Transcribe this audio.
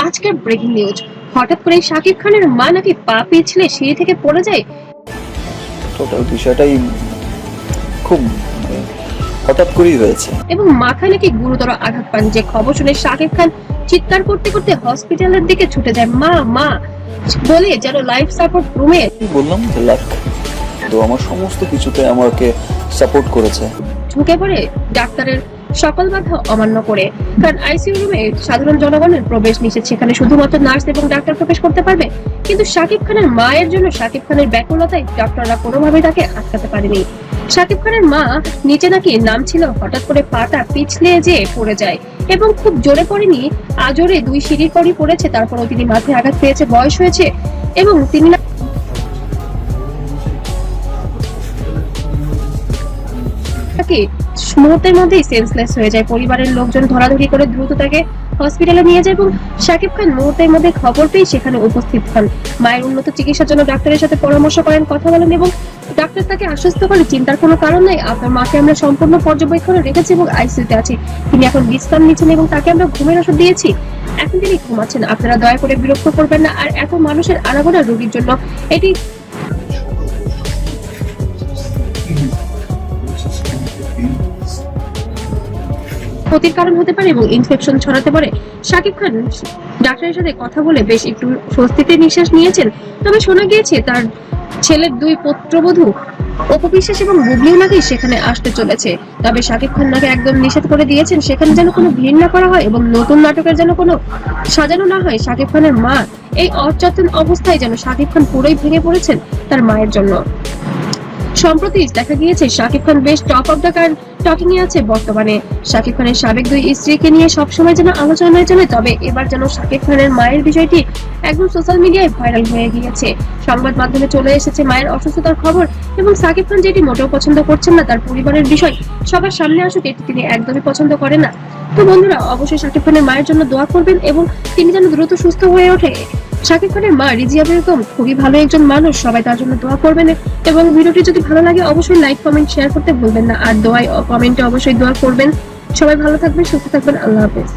আজকের breaking news, হঠাৎ করে শাকিব খানের মা নাকি পা পিছলে সিঁড়ি থেকে পড়ে যায় টোটাল বিষয়টাই খুব হঠাৎ করেই হয়েছে এবং মাথায় নাকি গুরুতর আঘাত পান। যে খবর শুনে শাকিব খান চিৎকার করতে করতে হসপিটালের দিকে ছুটে যায়, মা মা বলে যেন লাইফ সাপোর্ট রুমে বললাম যে লাক তো আমার সমস্ত কিছুতে আমাকে সাপোর্ট করেছে। ঢুকে পড়ে ডাক্তারের সকল বাধা অমান্য করে, কারণ আইসিইউ রুমে সাধারণ জনগণের প্রবেশ নিষেধ, সেখানে শুধুমাত্র নার্স এবং ডাক্তার প্রবেশ করতে পারবে। কিন্তু শাকিব খানের মায়ের জন্য শাকিব খানের ব্যাকুলতায় ডাক্তাররা কোনোভাবেই তাকে আটকাতে পারেনি। শাকিব খানের মা নিচে নাকি নামছিল, হঠাৎ করে পাটা পিছলে যেয়ে পড়ে যায় এবং খুব জোরে পড়েনি, আজোরে 2 সিঁড়ির পরই পড়েছে। তারপরেও তিনি মাথায় আঘাত পেয়েছে, বয়স হয়েছে এবং তিনি মুহূর্তের মধ্যেই সেন্সলেস হয়ে যায়। পরিবারের লোকজন ধরাধরি করে দ্রুত তাকে হসপিটালে নিয়ে যায় এবং শাকিব খান মুহূর্তের মধ্যে খবর পেয়ে সেখানে উপস্থিত হন। মায়ের উন্নত চিকিৎসার জন্য ডাক্তারের সাথে পরামর্শ করেন, কথা বলেন এবং ডাক্তার তাকে আশ্বস্ত করে, চিন্তার কোনো কারণ নাই, আপনার মাকে আমরা সম্পূর্ণ পর্যবেক্ষণে রেখেছি এবং আইসিইউতে আছে। তিনি এখন বিশ্রাম নিচ্ছেন এবং তাকে আমরা ঘুমের ওষুধ দিয়েছি, এখন তিনি ঘুমাচ্ছেন। আপনারা দয়া করে বিরক্ত করবেন না, আর এত মানুষের আনাগোনা রোগীর জন্য এটি ক্ষতির কারণ হতে পারে এবং ইনফেকশন ছড়াতে পারে। শাকিব খান ডাক্তারের সাথে কথা বলে বেশ একটু স্বস্তিতে নিঃশ্বাস নিয়েছেন। তবে শোনা গিয়েছে তার ছেলের 2 পুত্রবধূ অপবিশ্বাস এবং বুবলিও নাকি সেখানে আসতে চলেছে। তবে শাকিব খান নাকি একদম নিষেধ করে দিয়েছেন সেখানে যেন কোনো ভিড় না করা হয় এবং নতুন নাটকের যেন কোনো সাজানো না হয়। শাকিব খানের মা এই অচেতন অবস্থায় যেন শাকিব খান পুরোই ভেঙে পড়েছেন তার মায়ের জন্য। সম্প্রতি দেখা গিয়েছে শাকিব খান বেশ টপ অফ দ্য টকিং এ আছে বর্তমানে। শাকিব খানের সাবেক 2 স্ত্রীকে নিয়ে সবসময় যেন আলোচনায় চলে, তবে এবার যেন শাকিব খানের মায়ের বিষয়টি একদম সোশ্যাল মিডিয়ায় ভাইরাল হয়ে গিয়েছে। সংবাদ মাধ্যমে চলে এসেছে মায়ের অসুস্থতার খবর এবং শাকিব খান যেটি মোটেও পছন্দ করছেন না, তার পরিবারের বিষয় সবার সামনে আসুক, এটি তিনি একদমই পছন্দ করেন না। তো বন্ধুরা, অবশ্যই শাকিব খানের মায়ের জন্য দোয়া করবেন এবং তিনি যেন দ্রুত সুস্থ হয়ে ওঠে। শাকিব খানের মা রিজিয়া বেগম খুবই ভালো একজন মানুষ, সবাই তার জন্য দোয়া করবেন এবং ভিডিওটি যদি ভালো লাগে অবশ্যই লাইক কমেন্ট শেয়ার করতে ভুলবেন না, আর দোয়ায় কমেন্টে অবশ্যই দোয়া করবেন। সবাই ভালো থাকবেন, সুস্থ থাকবেন, আল্লাহ হাফেজ।